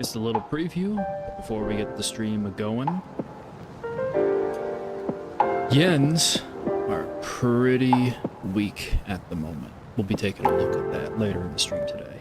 Just a little preview before we get the stream going. Yens are pretty weak at the moment. We'll be taking a look at that later in the stream today.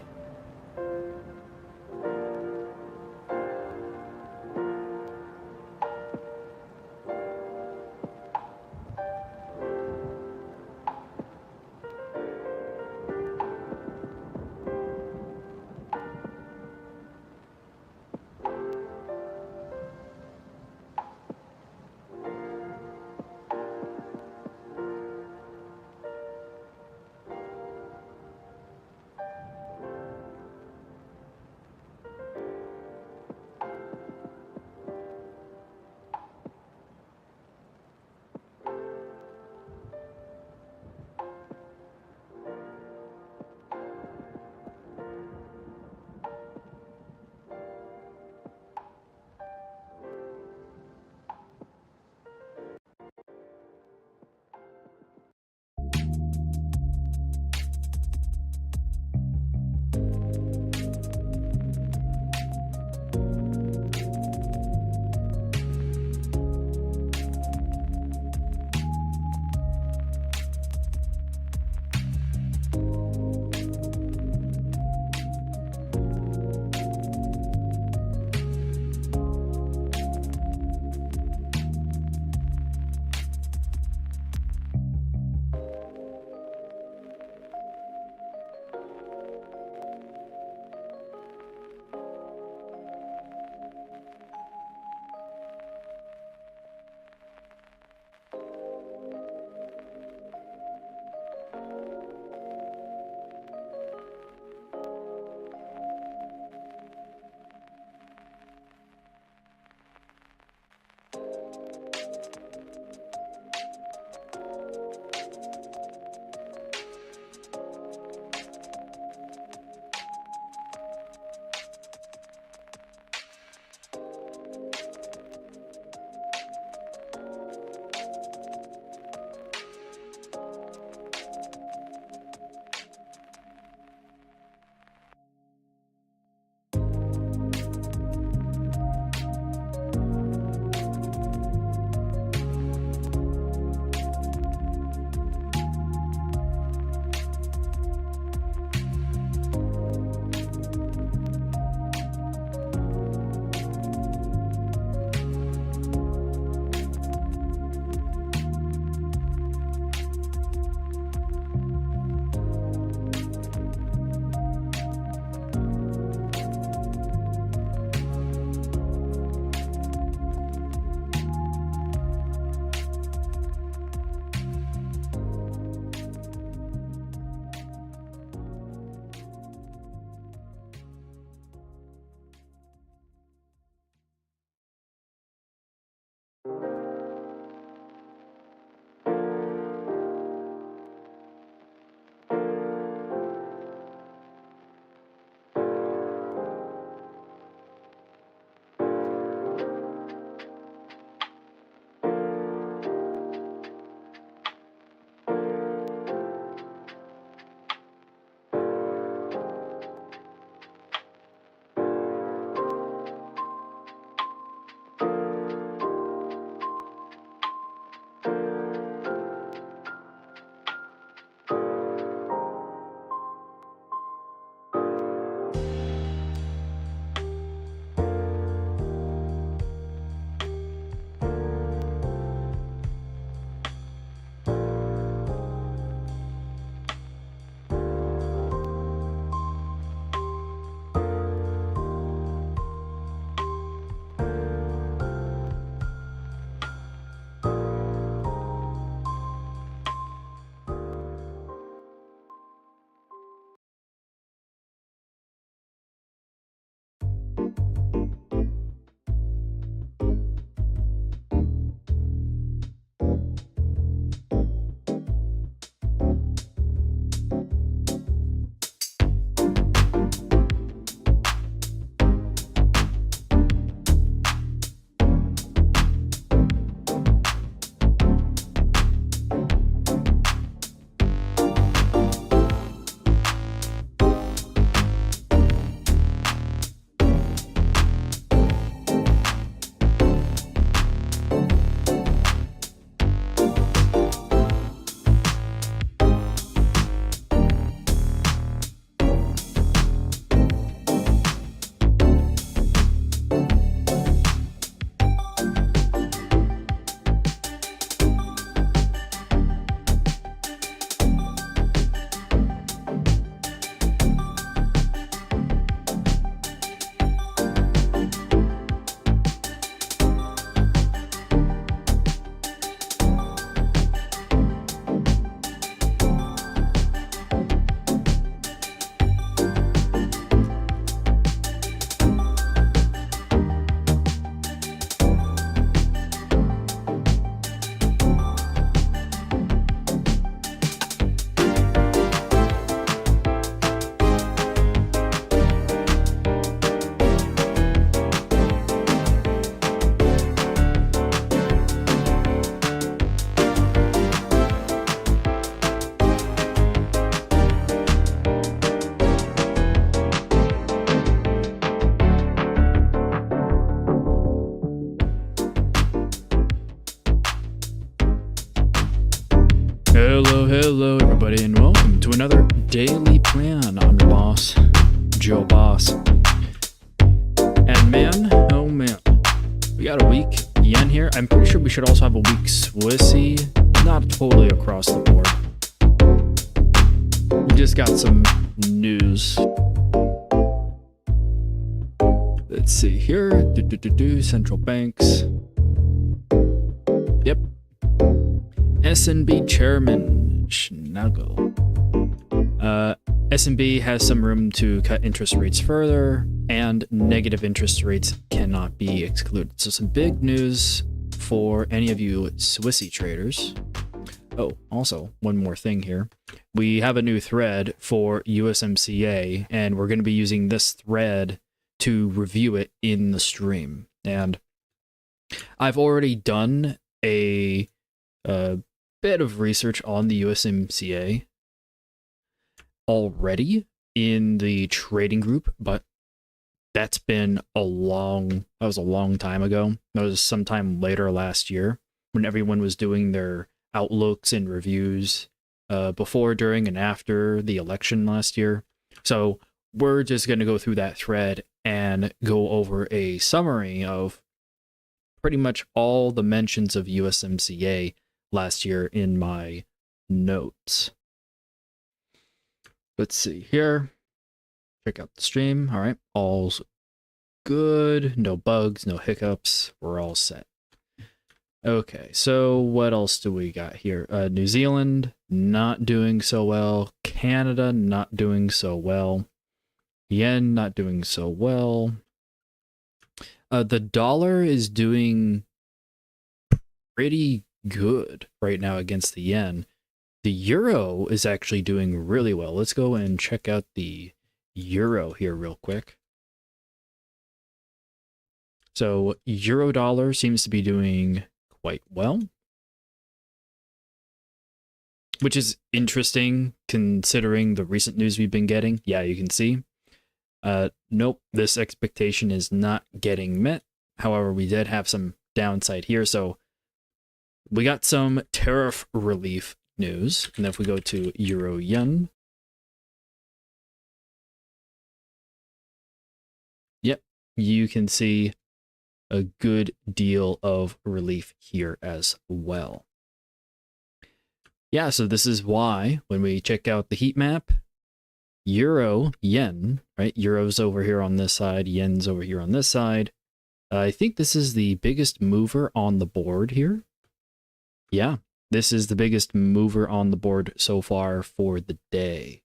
Hello, everybody, and welcome to another daily plan. I'm your boss, Joe Boss. And man, oh man, we got a week yen here. I'm pretty sure we should also have a week Swissy, not totally across the board. We just got some news. Let's see here. Central banks. Yep. SNB Chairman Schnagel. SNB has some room to cut interest rates further, and negative interest rates cannot be excluded. So some big news for any of you Swissy traders. Oh, also, one more thing here. We have a new thread for USMCA, and we're going to be using this thread to review it in the stream. And I've already done a bit of research on the USMCA already in the trading group, but that was a long time ago. That was sometime later last year when everyone was doing their outlooks and reviews before, during, and after the election last year. So we're just going to go through that thread and go over a summary of pretty much all the mentions of USMCA last year in my notes. Let's see here. Check out the stream. All right. All's good. No bugs, no hiccups. We're all set. Okay. So what else do we got here? New Zealand, not doing so well. Canada, not doing so well. Yen, not doing so well. The dollar is doing pretty good right now against the yen. The euro is actually doing really well. Let's go and check out the euro here real quick. So euro dollar seems to be doing quite well, which is interesting considering the recent news we've been getting. Yeah, you can see. Nope, this expectation is not getting met. However, we did have some downside here, so we got some tariff relief news. And if we go to euro yen, yep, you can see a good deal of relief here as well. Yeah, so this is why when we check out the heat map, euro yen, right? Euro's over here on this side, yen's over here on this side. I think this is the biggest mover on the board here. Yeah, this is the biggest mover on the board so far for the day.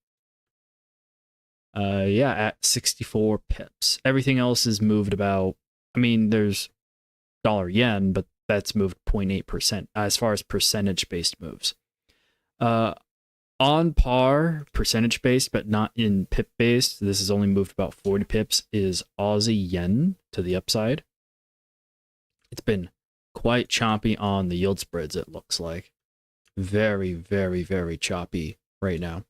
Yeah, at 64 pips. Everything else is moved about, I mean, there's dollar yen, but that's moved 0.8% as far as percentage-based moves. On par, percentage-based, but not in pip-based, this has only moved about 40 pips, is Aussie yen to the upside. It's been quite choppy on the yield spreads, it looks like. Very, very, very choppy right now.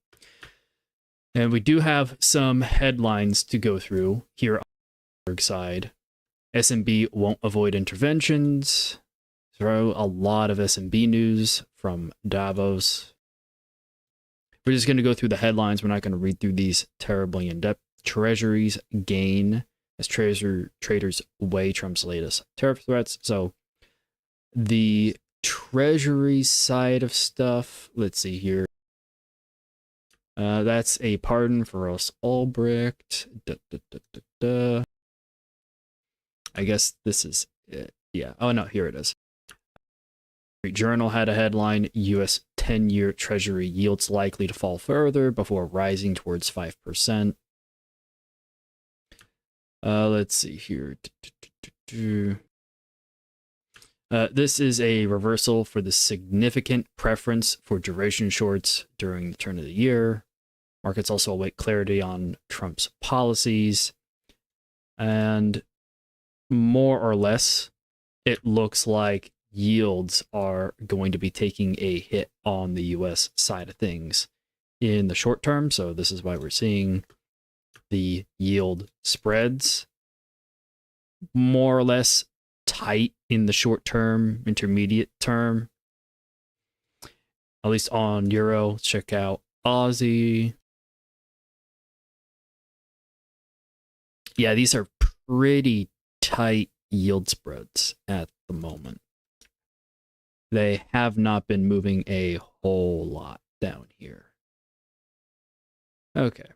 And we do have some headlines to go through here on the Bloomberg side. SMB won't avoid interventions. Throw a lot of SMB news from Davos. We're just going to go through the headlines. We're not going to read through these terribly in depth. Treasuries gain as traders weigh Trump's latest tariff threats. So the Treasury side of stuff, let's see here. That's a pardon for Ross Ulbricht. I guess this is it. Yeah. Oh, no, here it is. Journal had a headline, U.S. 10-year Treasury yields likely to fall further before rising towards 5%. Let's see here. This is a reversal for the significant preference for duration shorts during the turn of the year. Markets also await clarity on Trump's policies. And more or less, it looks like yields are going to be taking a hit on the US side of things in the short term. So this is why we're seeing the yield spreads more or less tight in the short term, intermediate term. at least on Euro. Let's check out Aussie. Yeah, these are pretty tight yield spreads at the moment. They have not been moving a whole lot down here. Okay.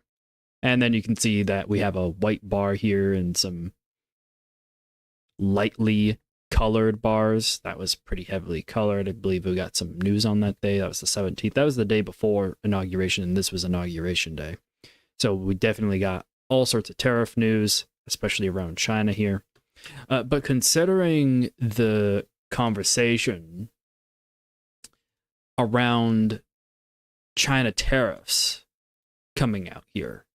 And then you can see that we have a white bar here and some lightly colored bars. That was pretty heavily colored. I believe we got some news on that day. That was the 17th. That was the day before inauguration, and this was inauguration day. So we definitely got all sorts of tariff news, especially around China here. But considering the conversation around China tariffs coming out here,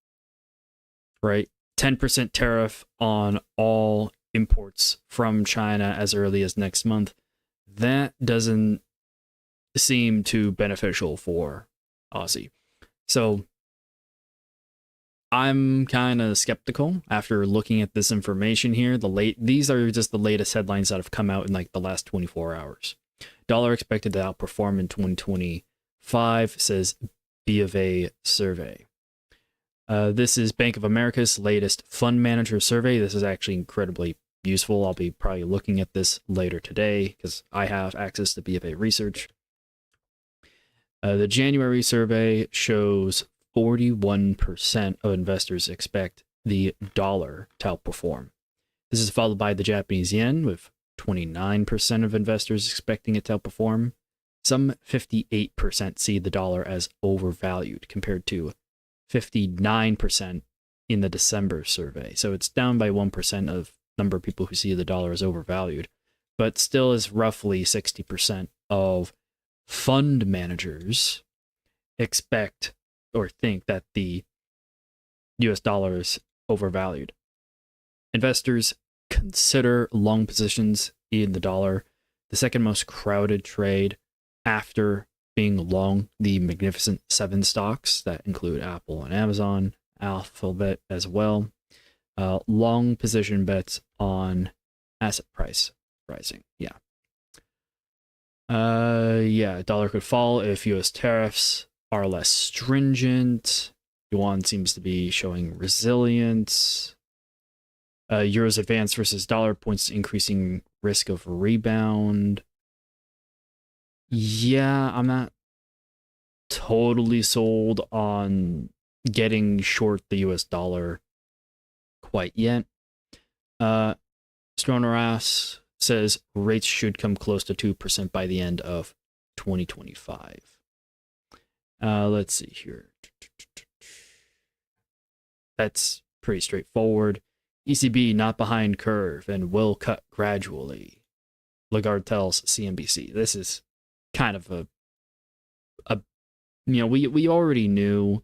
right? 10% tariff on all imports from China as early as next month. That doesn't seem too beneficial for Aussie. So I'm kind of skeptical after looking at this information here. These are just the latest headlines that have come out in like the last 24 hours. Dollar expected to outperform in 2025, says B of A survey. This is Bank of America's latest fund manager survey. This is actually incredibly useful. I'll be probably looking at this later today because I have access to B of A research. The January survey shows 41% of investors expect the dollar to outperform. This is followed by the Japanese yen, with 29% of investors expecting it to outperform. Some 58% see the dollar as overvalued, compared to 59% in the December survey. So it's down by 1% of number of people who see the dollar as overvalued, but still is roughly 60% of fund managers expect or think that the US dollar is overvalued. Investors consider long positions in the dollar the second most crowded trade after being long the Magnificent Seven stocks that include Apple and Amazon, Alphabet as well. Long position bets on asset price rising. Dollar could fall if US tariffs are less stringent. Yuan seems to be showing resilience. Euro's advance versus dollar points to increasing risk of rebound. Yeah, I'm not totally sold on getting short the US dollar quite yet. Stroneras says rates should come close to 2% by the end of 2025. Let's see here. That's pretty straightforward. ECB not behind curve and will cut gradually, Lagarde tells CNBC. This is kind of a we already knew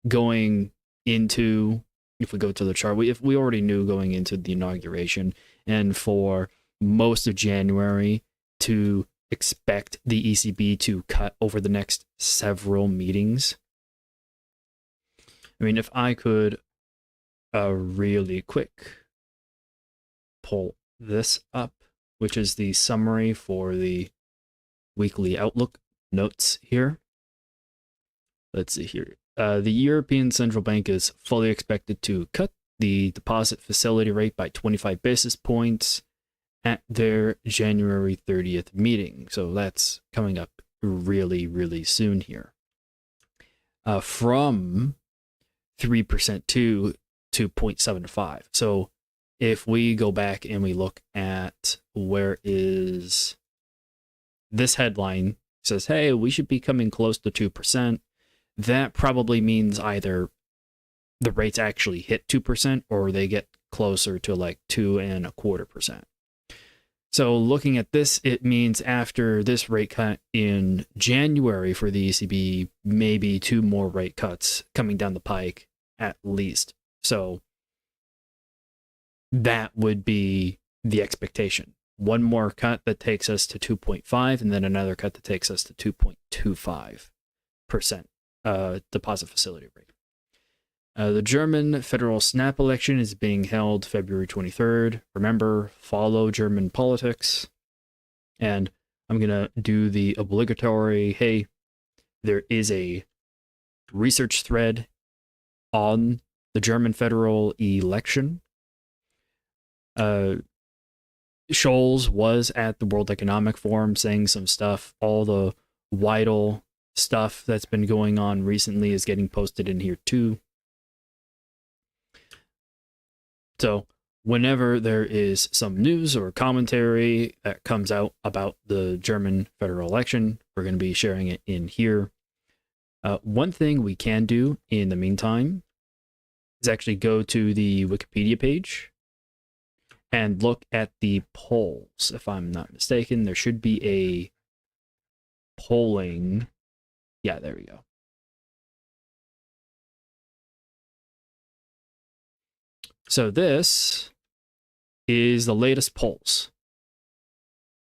going into, if we go to the chart, we already knew going into the inauguration and for most of January to expect the ECB to cut over the next several meetings. I mean, if I could really quick pull this up, which is the summary for the weekly outlook notes here. Let's see here. The European Central Bank is fully expected to cut the deposit facility rate by 25 basis points at their January 30th meeting. So that's coming up really, really soon here. From 3% to 2.75. So if we go back and we look at where is this headline says, hey, we should be coming close to 2%. That probably means either the rates actually hit 2% or they get closer to like 2.25%. So looking at this, it means after this rate cut in January for the ECB, maybe 2 more rate cuts coming down the pike at least. So that would be the expectation. One more cut that takes us to 2.5 and then another cut that takes us to 2.25% deposit facility rate. The German federal snap election is being held February 23rd. Remember, follow German politics. And I'm going to do the obligatory, hey, there is a research thread on the German federal election. Scholz was at the World Economic Forum saying some stuff. All the vital stuff that's been going on recently is getting posted in here too. So whenever there is some news or commentary that comes out about the German federal election, we're going to be sharing it in here. One thing we can do in the meantime is actually go to the Wikipedia page and look at the polls. If I'm not mistaken, there should be a polling. Yeah, there we go. So this is the latest polls.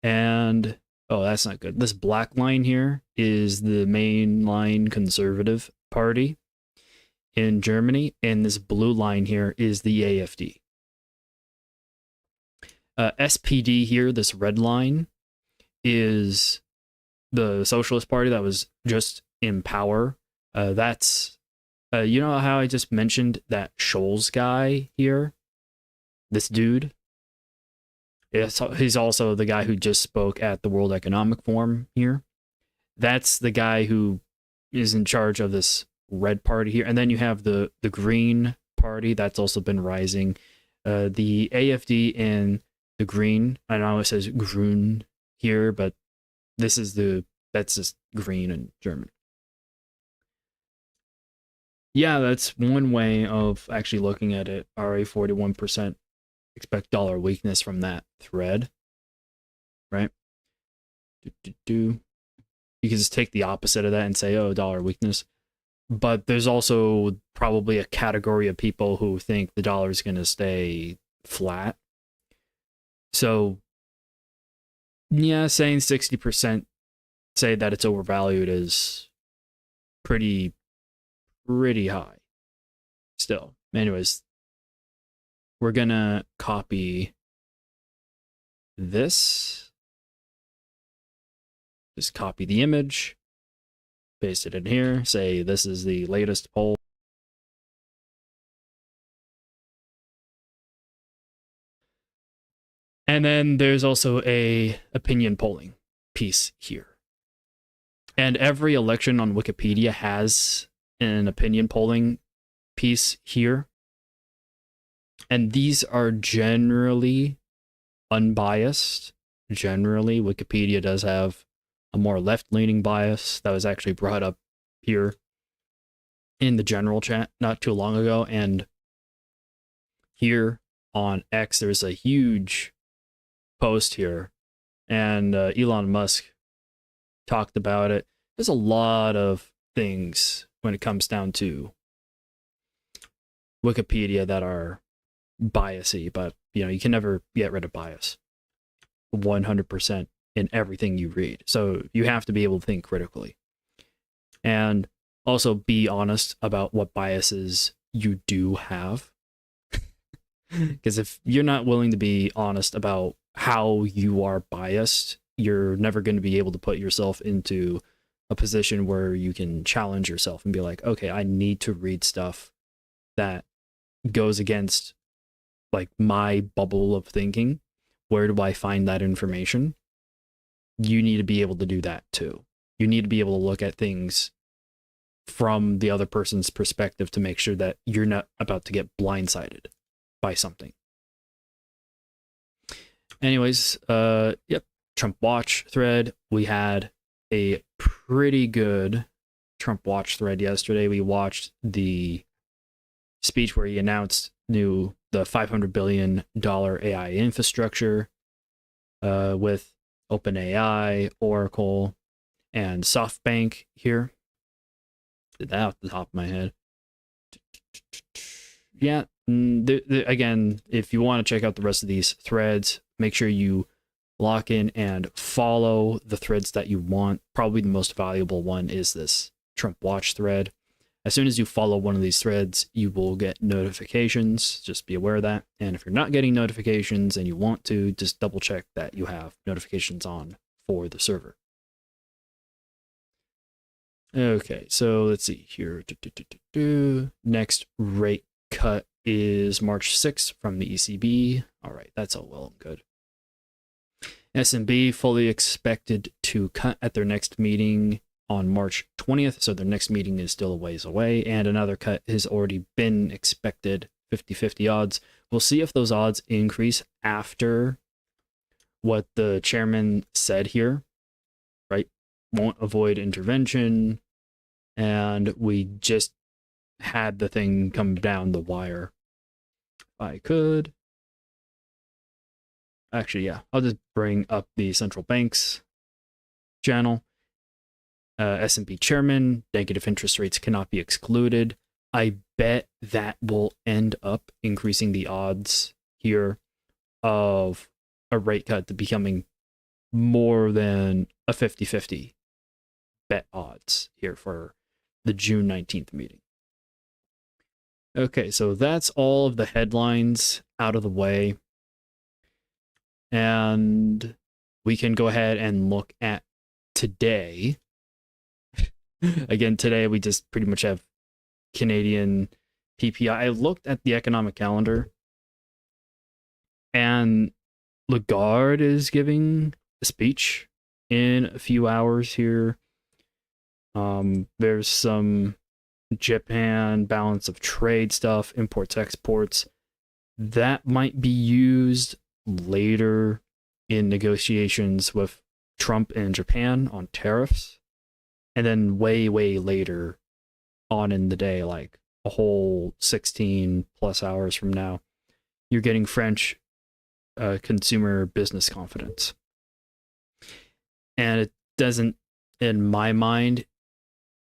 And, oh, that's not good. This black line here is the mainline conservative party in Germany. And this blue line here is the AfD. SPD here, this red line, is the Socialist Party that was just in power. That's, you know how I just mentioned that Scholz guy here? This dude? He's also the guy who just spoke at the World Economic Forum here. That's the guy who is in charge of this red party here. And then you have the Green Party that's also been rising. The AfD and the Green, I know it says Grün here, but that's just green in German. Yeah, that's one way of actually looking at it. RA 41% expect dollar weakness from that thread, right? You can just take the opposite of that and say, oh, dollar weakness. But there's also probably a category of people who think the dollar is going to stay flat. So, yeah, saying 60% say that it's overvalued is pretty high still. Anyways, we're going to copy this. Just copy the image, paste it in here, say this is the latest poll. And then there's also a opinion polling piece here. And every election on Wikipedia has an opinion polling piece here. And these are generally unbiased. Generally, Wikipedia does have a more left-leaning bias that was actually brought up here in the general chat not too long ago. And here on X, there's a huge post here, and Elon Musk talked about it. There's a lot of things when it comes down to Wikipedia that are biasy, but you can never get rid of bias 100% in everything you read. So you have to be able to think critically and also be honest about what biases you do have. Because if you're not willing to be honest about how you are biased, you're never going to be able to put yourself into a position where you can challenge yourself and be like, okay, I need to read stuff that goes against like my bubble of thinking. Where do I find that information? You need to be able to do that too. You need to be able to look at things from the other person's perspective to make sure that you're not about to get blindsided by something. Anyways, yep, Trump Watch thread. We had a pretty good Trump Watch thread yesterday. We watched the speech where he announced the $500 billion AI infrastructure with OpenAI, Oracle, and SoftBank here. Did that off the top of my head. Yeah, again, if you want to check out the rest of these threads, make sure you lock in and follow the threads that you want. Probably the most valuable one is this Trump Watch thread. As soon as you follow one of these threads, you will get notifications. Just be aware of that. And if you're not getting notifications and you want to, just double check that you have notifications on for the server. Okay, so let's see here. Next rate cut is March 6th from the ECB. All right, that's all well and good. S&B fully expected to cut at their next meeting on March 20th, so their next meeting is still a ways away, and another cut has already been expected, 50-50 odds. We'll see if those odds increase after what the chairman said here, right? Won't avoid intervention, and we just had the thing come down the wire. If I could. Actually, yeah, I'll just bring up the central banks channel. S&P chairman, negative interest rates cannot be excluded. I bet that will end up increasing the odds here of a rate cut to becoming more than a 50-50 bet odds here for the June 19th meeting. Okay, so that's all of the headlines out of the way. And we can go ahead and look at today. Again, today we just pretty much have Canadian PPI. I looked at the economic calendar, and Lagarde is giving a speech in a few hours here. There's some Japan balance of trade stuff, imports, exports. That might be used later in negotiations with Trump and Japan on tariffs. And then way, way later on in the day, like a whole 16 plus hours from now, you're getting French consumer business confidence. And it doesn't, in my mind,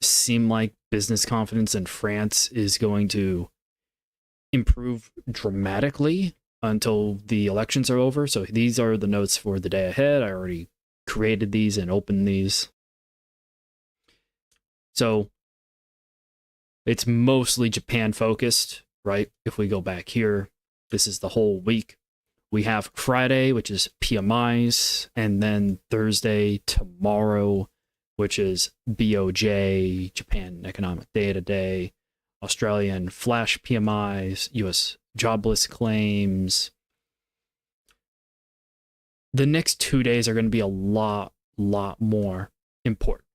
seem like business confidence in France is going to improve dramatically until the elections are over. So these are the notes for the day ahead. I already created these and opened these. So it's mostly Japan focused, right? If we go back here, this is the whole week. We have Friday, which is PMIs, and then Thursday, tomorrow, which is BOJ, Japan Economic Data Day, Australian flash PMIs, US jobless claims. The next 2 days are going to be a lot more important.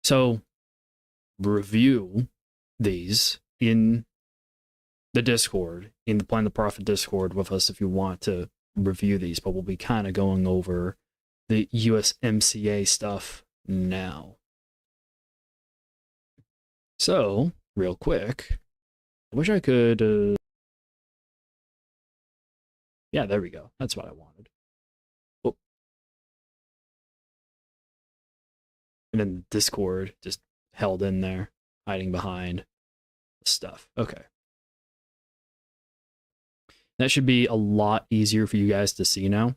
So review these in the Discord, in the Plan the Profit Discord with us if you want to review these, but we'll be kind of going over the USMCA stuff now. So, real quick, I wish I could... yeah, there we go. That's what I wanted. Oh. And then Discord just held in there, hiding behind stuff. Okay. That should be a lot easier for you guys to see now.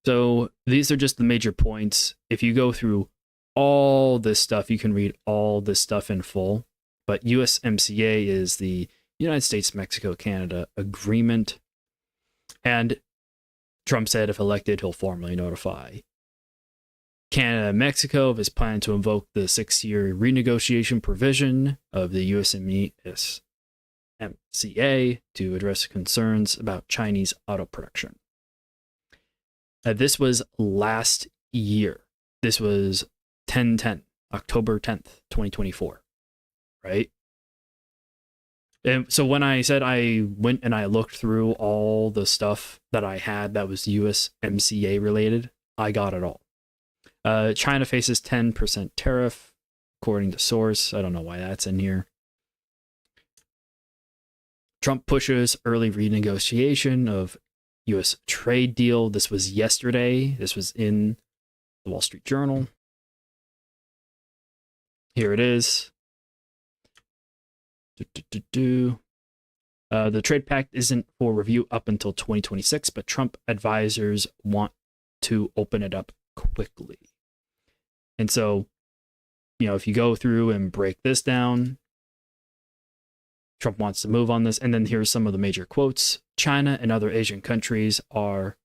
So these are just the major points. If you go through all this stuff, you can read all this stuff in full. But USMCA is the United States, Mexico, Canada agreement. And Trump said if elected, he'll formally notify Canada and Mexico of his plan to invoke the 6-year renegotiation provision of the USMCA to address concerns about Chinese auto production. This was last year. This was 10/10, October 10th, 2024, right? And so when I said I went and I looked through all the stuff that I had that was USMCA related, I got it all. China faces 10% tariff, according to source. I don't know why that's in here. Trump pushes early renegotiation of U.S. trade deal. This was yesterday. This was in the Wall Street Journal. Here it is. The trade pact isn't for review up until 2026, but Trump advisors want to open it up quickly. And so, if you go through and break this down, Trump wants to move on this. And then here's some of the major quotes. China and other Asian countries are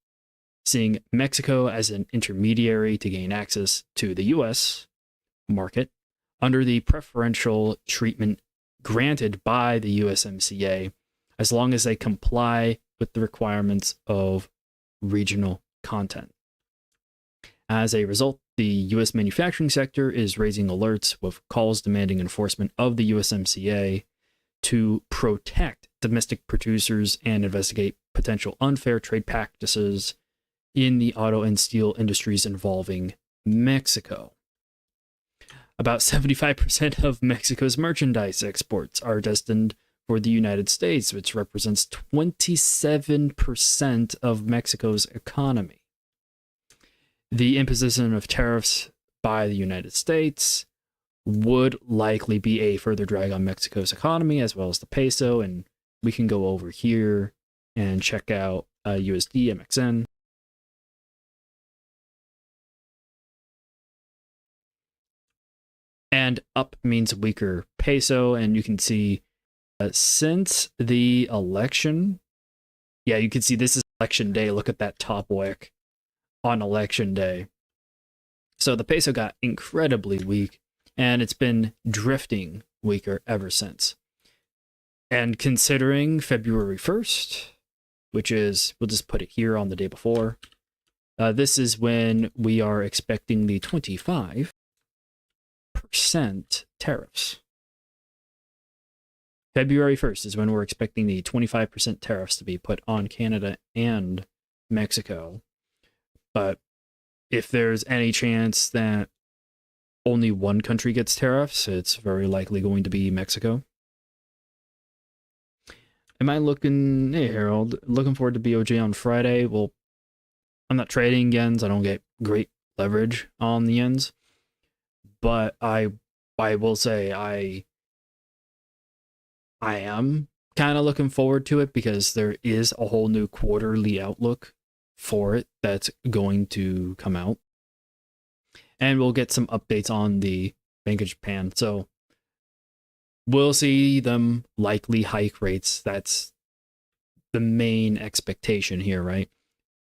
seeing Mexico as an intermediary to gain access to the U.S., market under the preferential treatment granted by the USMCA, as long as they comply with the requirements of regional content. As a result, the U.S. manufacturing sector is raising alerts with calls demanding enforcement of the USMCA to protect domestic producers and investigate potential unfair trade practices in the auto and steel industries involving Mexico. About 75% of Mexico's merchandise exports are destined for the United States, which represents 27% of Mexico's economy. The imposition of tariffs by the United States would likely be a further drag on Mexico's economy, as well as the peso, and we can go over here and check out USD, MXN. And up means weaker peso, and you can see since the election, yeah, you can see this is election day. Look at that top wick on election day. So the peso got incredibly weak, and it's been drifting weaker ever since. And considering February 1st, which is, we'll just put it here on the day before, this is when we are expecting the 25% tariffs. February 1st is when we're expecting the 25% tariffs to be put on Canada and Mexico. But if there's any chance that only one country gets tariffs, it's very likely going to be Mexico. Am I looking, hey Harold, looking forward to BOJ on Friday? Well, I'm not trading yens. I don't get great leverage on the yens. But I will say I am kind of looking forward to it because there is a whole new quarterly outlook for it that's going to come out. And we'll get some updates on the Bank of Japan. So we'll see them likely hike rates. That's the main expectation here, right?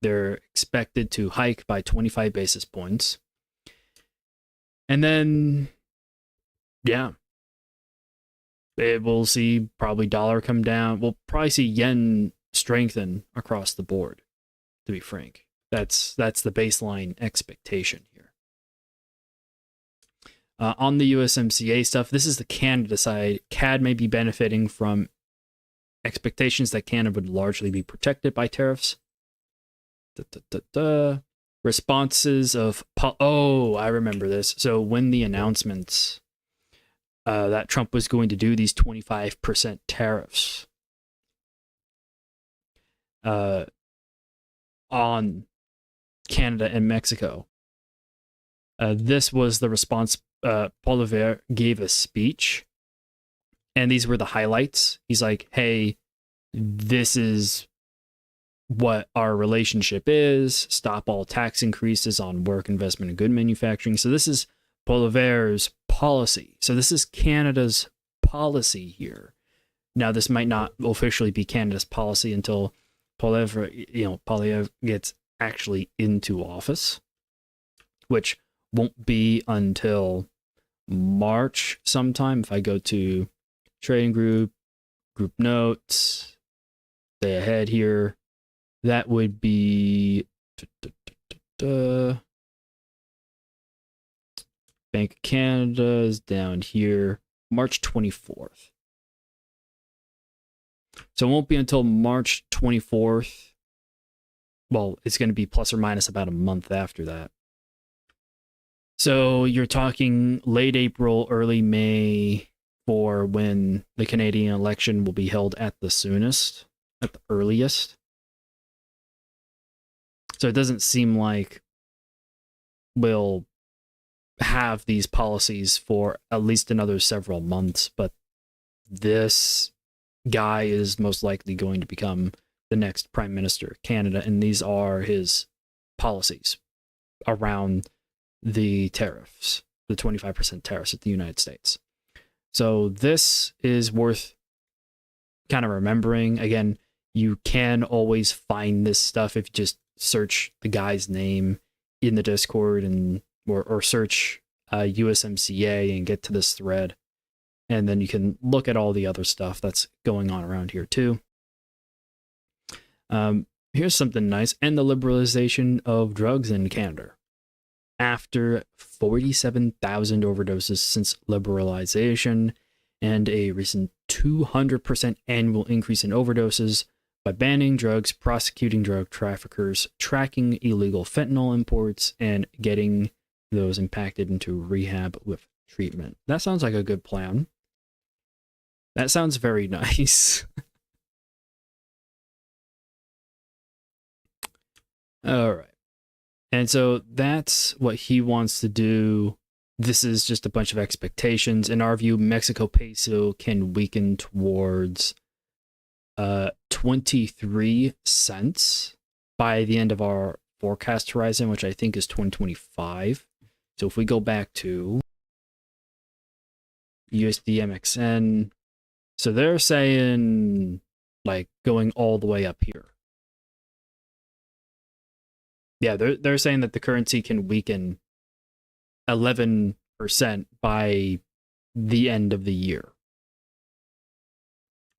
They're expected to hike by 25 basis points. And then, yeah, we'll see probably dollar come down. We'll probably see yen strengthen across the board, to be frank. That's the baseline expectation here. On the USMCA stuff, this is the Canada side. CAD may be benefiting from expectations that Canada would largely be protected by tariffs. Responses of... Oh, I remember this. So when the announcements that Trump was going to do these 25% tariffs on Canada and Mexico, this was the response. Poilievre gave a speech, and these were the highlights. He's like, hey, this is what our relationship is. Stop all tax increases on work, investment, and good manufacturing. So this is Poilievre's policy. So this is Canada's policy here. Now, this might not officially be Canada's policy until Poilievre gets actually into office, which won't be until March sometime. If I go to trading group notes, stay ahead here, that would be Bank of Canada is down here, March 24th. So it won't be until March 24th. Well, it's going to be plus or minus about a month after that. So you're talking late April, early May for when the Canadian election will be held at the soonest, at the earliest. So it doesn't seem like we'll have these policies for at least another several months, but this guy is most likely going to become the next Prime Minister of Canada, and these are his policies around the tariffs, the 25% tariffs at the United States. So this is worth kind of remembering. Again, you can always find this stuff if you just search the guy's name in the Discord and or search USMCA and get to this thread. And then you can look at all the other stuff that's going on around here too. Here's something nice. And the liberalization of drugs in Canada. After 47,000 overdoses since liberalization and a recent 200% annual increase in overdoses by banning drugs, prosecuting drug traffickers, tracking illegal fentanyl imports, and getting those impacted into rehab with treatment. That sounds like a good plan. That sounds very nice. All right. And so that's what he wants to do. This is just a bunch of expectations. In our view, Mexico peso can weaken towards 23 cents by the end of our forecast horizon, which I think is 2025. So if we go back to USD MXN, so they're saying like going all the way up here. Yeah, they're saying that the currency can weaken 11% by the end of the year.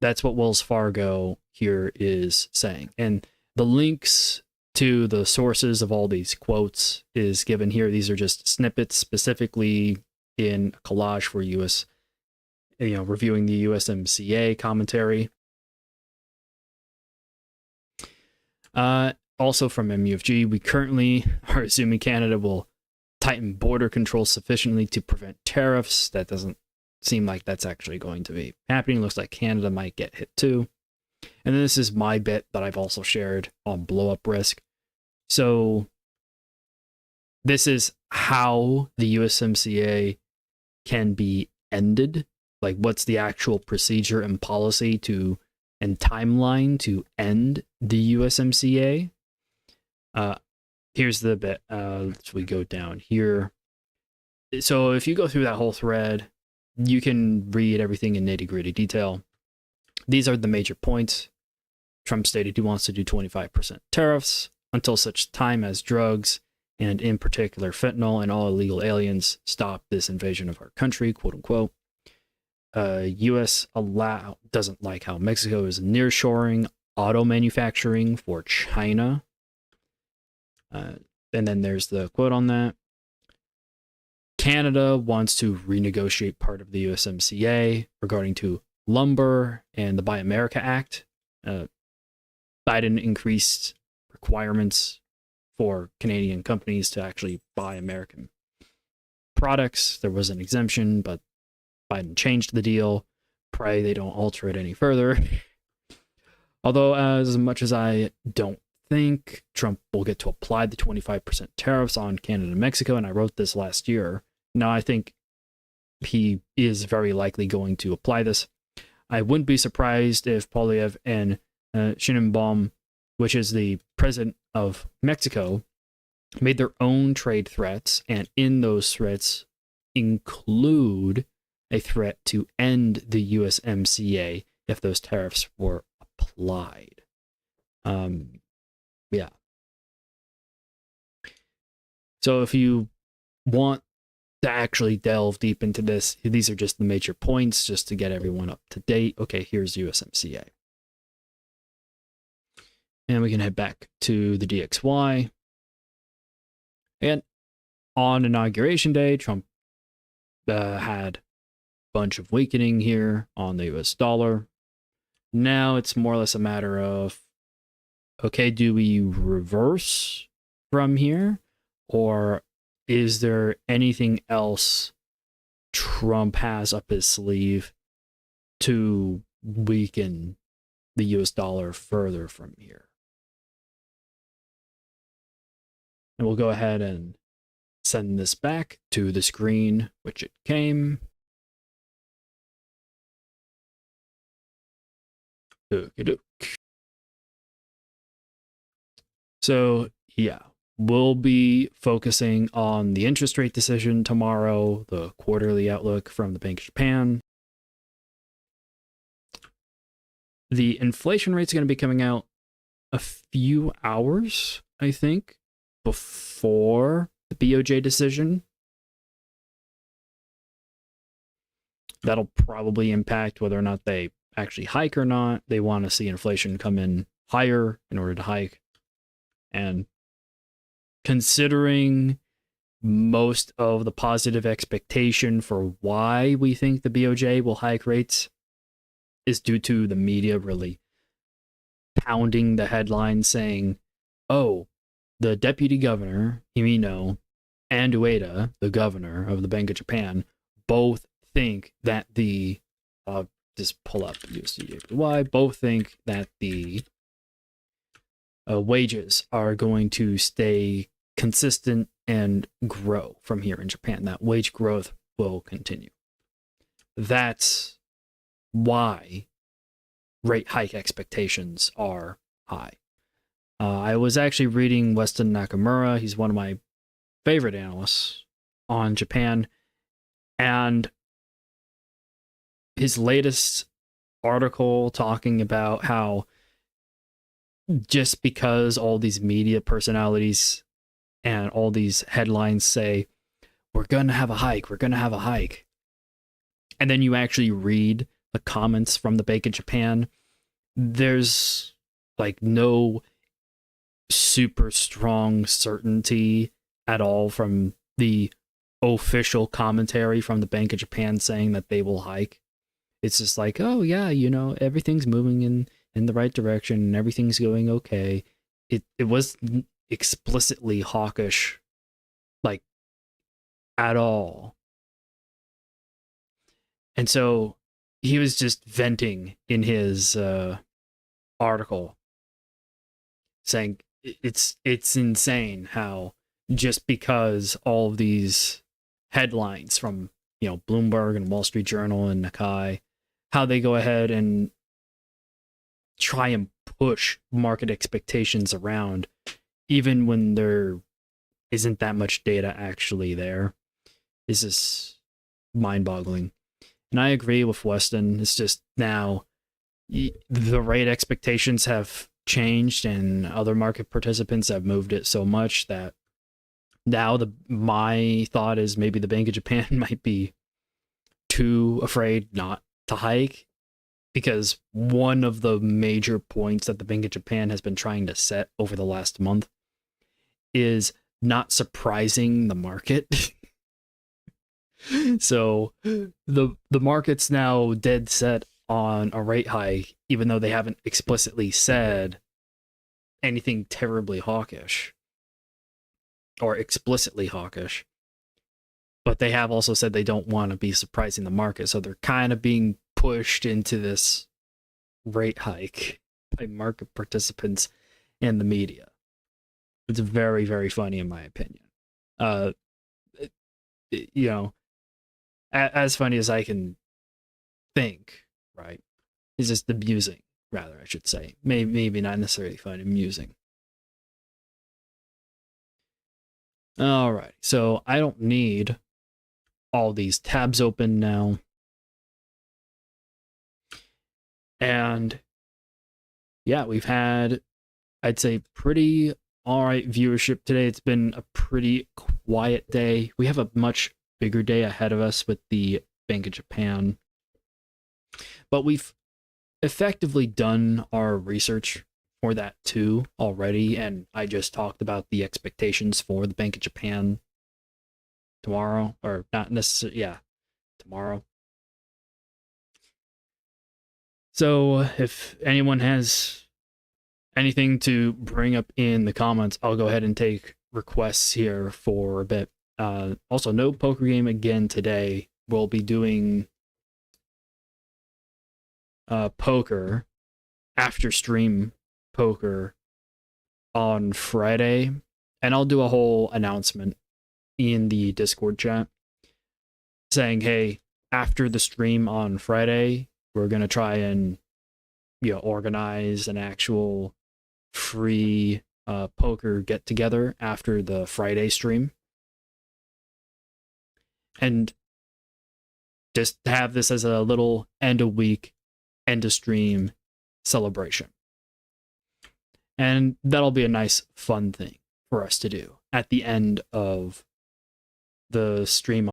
That's what Wells Fargo here is saying. And the links to the sources of all these quotes is given here. These are just snippets specifically in a collage for reviewing the USMCA commentary. Also from MUFG, we currently are assuming Canada will tighten border control sufficiently to prevent tariffs. That doesn't seem like that's actually going to be happening. Looks like Canada might get hit too. And then this is my bit that I've also shared on blow up risk. So this is how the USMCA can be ended. Like what's the actual procedure and policy and timeline to end the USMCA. Here's the bit. So we go down here. So if you go through that whole thread, you can read everything in nitty-gritty detail. These are the major points. Trump stated he wants to do 25% tariffs until such time as drugs, and in particular fentanyl and all illegal aliens, stop this invasion of our country, quote unquote. U.S. doesn't like how Mexico is nearshoring auto manufacturing for China. And then there's the quote on that. Canada wants to renegotiate part of the USMCA regarding to lumber and the Buy America Act. Biden increased requirements for Canadian companies to actually buy American products. There was an exemption, but Biden changed the deal. Pray they don't alter it any further. Although, as much as I don't think Trump will get to apply the 25% tariffs on Canada and Mexico, and I wrote this last year, now I think he is very likely going to apply this. I wouldn't be surprised if Poilievre and Sheinbaum, which is the president of Mexico, made their own trade threats, and in those threats include a threat to end the USMCA if those tariffs were applied. Yeah. So if you want to actually delve deep into this, these are just the major points just to get everyone up to date. Okay, here's USMCA. And we can head back to the DXY. And on Inauguration Day, Trump had a bunch of weakening here on the US dollar. Now it's more or less a matter of, okay, do we reverse from here? Or is there anything else Trump has up his sleeve to weaken the US dollar further from here? And we'll go ahead and send this back to the screen, which it came. Okey-doke. So, yeah, we'll be focusing on the interest rate decision tomorrow, the quarterly outlook from the Bank of Japan. The inflation rate's going to be coming out a few hours, I think, before the BOJ decision. That'll probably impact whether or not they actually hike or not. They want to see inflation come in higher in order to hike. And considering most of the positive expectation for why we think the BOJ will hike rates is due to the media really pounding the headline saying, oh, the deputy governor, Himino, and Ueda, the governor of the Bank of Japan, both think that the, just pull up USD, both think that the wages are going to stay consistent and grow from here in Japan. That wage growth will continue. That's why rate hike expectations are high. I was actually reading Weston Nakamura. He's one of my favorite analysts on Japan. And his latest article talking about how just because all these media personalities and all these headlines say, we're going to have a hike, we're going to have a hike. And then you actually read the comments from the Bank of Japan, there's like no super strong certainty at all from the official commentary from the Bank of Japan saying that they will hike. It's just like, oh yeah, everything's moving in the right direction and everything's going okay. It was explicitly hawkish, like, at all. And so he was just venting in his article saying it's insane how just because all of these headlines from Bloomberg and Wall Street Journal and Nikkei, how they go ahead and try and push market expectations around even when there isn't that much data actually there, is just mind-boggling. And I agree with Weston. It's just now the rate expectations have changed and other market participants have moved it so much that now my thought is maybe the Bank of Japan might be too afraid not to hike, because one of the major points that the Bank of Japan has been trying to set over the last month is not surprising the market. So the market's now dead set on a rate hike, even though they haven't explicitly said anything terribly hawkish or explicitly hawkish. But they have also said they don't want to be surprising the market, so they're kind of being pushed into this rate hike by market participants and the media. It's very, very funny in my opinion. As funny as I can think, right? It's just amusing, rather, I should say. Maybe not necessarily fun, amusing. All right, so I don't need all these tabs open now. And yeah, we've had, I'd say, pretty all right viewership today. It's been a pretty quiet day. We have a much bigger day ahead of us with the Bank of Japan. But we've effectively done our research for that too already, and I just talked about the expectations for the Bank of Japan tomorrow, or not necessarily, yeah, tomorrow. So if anyone has anything to bring up in the comments, I'll go ahead and take requests here for a bit. Also, no poker game again today. We'll be doing poker, after stream poker on Friday, and I'll do a whole announcement in the Discord chat saying, hey, after the stream on Friday, we're going to try and organize an actual free poker get together after the Friday stream, and just have this as a little end of week, end of stream celebration. And that'll be a nice fun thing for us to do at the end of the stream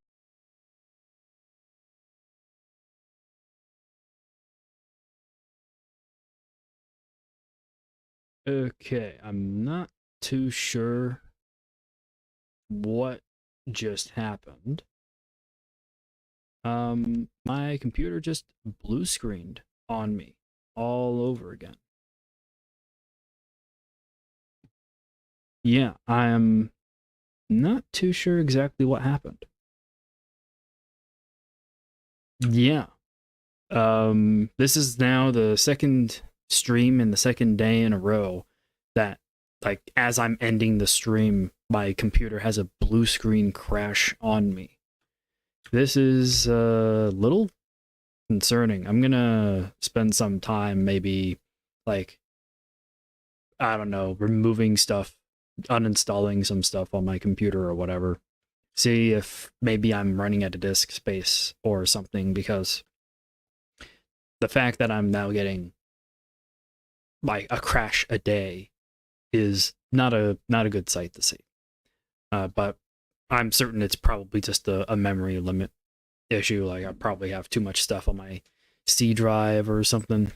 Okay, I'm not too sure what just happened. My computer just blue screened on me all over again. Yeah, I'm not too sure exactly what happened. Yeah. This is now the second stream and the second day in a row that, like, as I'm ending the stream, my computer has a blue screen crash on me. This is a little concerning. I'm gonna spend some time, maybe, like, I don't know, removing stuff, uninstalling some stuff on my computer or whatever. See if maybe I'm running out of disk space or something, because the fact that I'm now getting like a crash a day is not a good sight to see. But I'm certain it's probably just a memory limit issue. Like, I probably have too much stuff on my C drive or something.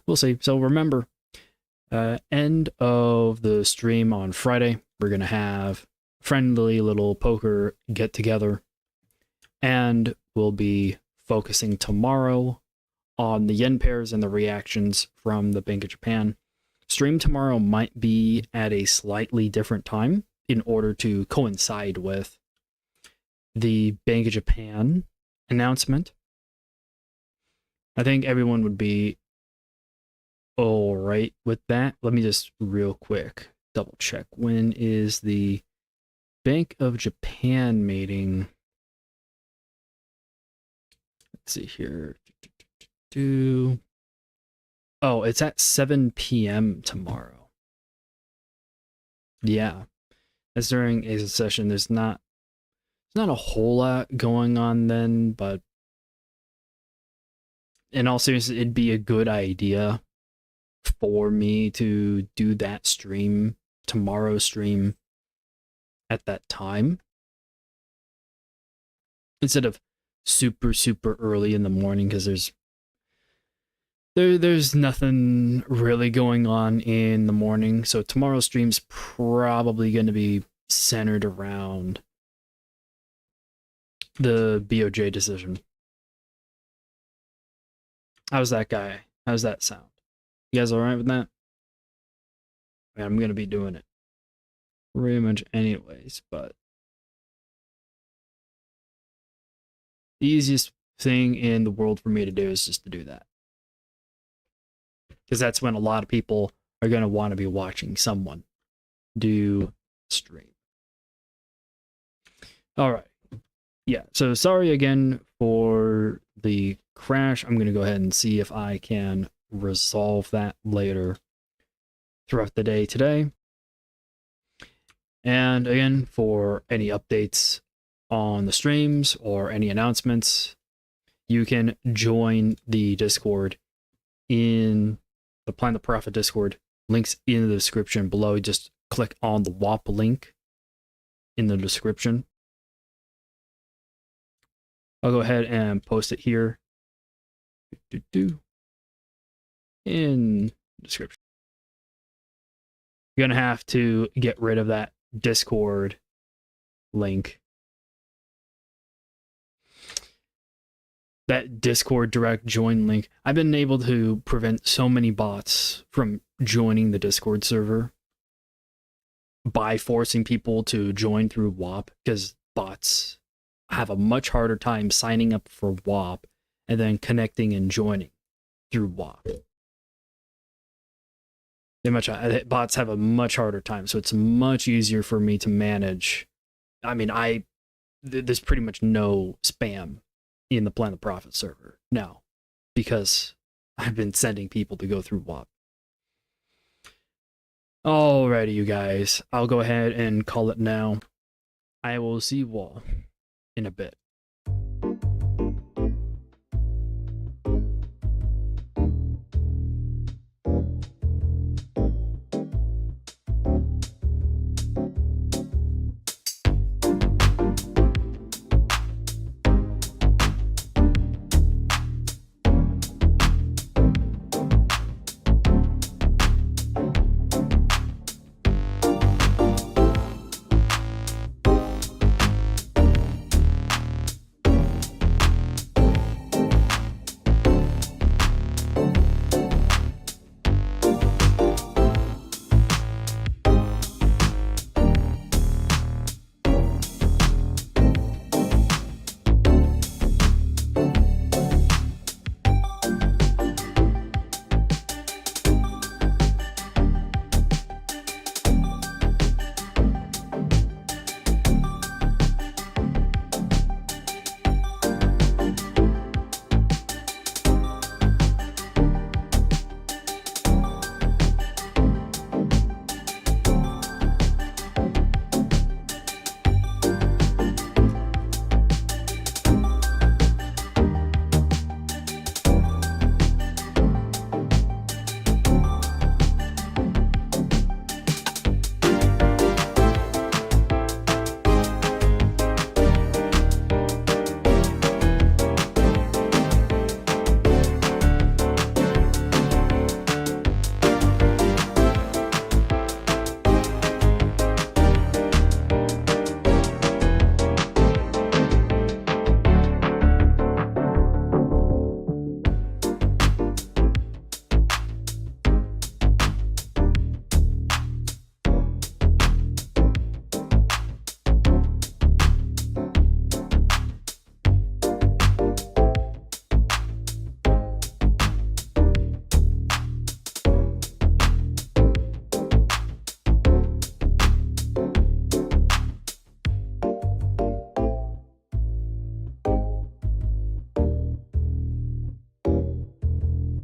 We'll see. So remember, end of the stream on Friday, we're gonna have friendly little poker get together, and we'll be focusing tomorrow on the yen pairs and the reactions from the Bank of Japan. Stream tomorrow might be at a slightly different time in order to coincide with the Bank of Japan announcement. I think everyone would be all right with that. Let me just real quick double check. When is the Bank of Japan meeting? Let's see here. Oh, it's at 7 p.m. tomorrow. Yeah. That's during a session. There's not a whole lot going on then, but in all seriousness, it'd be a good idea for me to do that stream, tomorrow's stream, at that time, instead of super early in the morning, because there's nothing really going on in the morning. So tomorrow's stream's probably going to be centered around the BOJ decision. How's that guy? How's that sound? You guys all right with that? I mean, I'm going to be doing it pretty much anyways, but the easiest thing in the world for me to do is just to do that, because that's when a lot of people are going to want to be watching someone do stream. All right. Yeah, so sorry again for the crash. I'm going to go ahead and see if I can resolve that later throughout the day today. And again, for any updates on the streams or any announcements, you can join the Discord in the Plan the Profit Discord. Links in the description below. Just click on the WAP link in the description. I'll go ahead and post it here in the description. You're going to have to get rid of that Discord link. That Discord direct join link. I've been able to prevent so many bots from joining the Discord server by forcing people to join through WAP, because bots have a much harder time signing up for WAP and then connecting and joining through WAP. Bots have a much harder time, so it's much easier for me to manage. I mean, there's pretty much no spam in the Plan the Profit server now, because I've been sending people to go through WAP. Alrighty, you guys. I'll go ahead and call it now. I will see you all in a bit.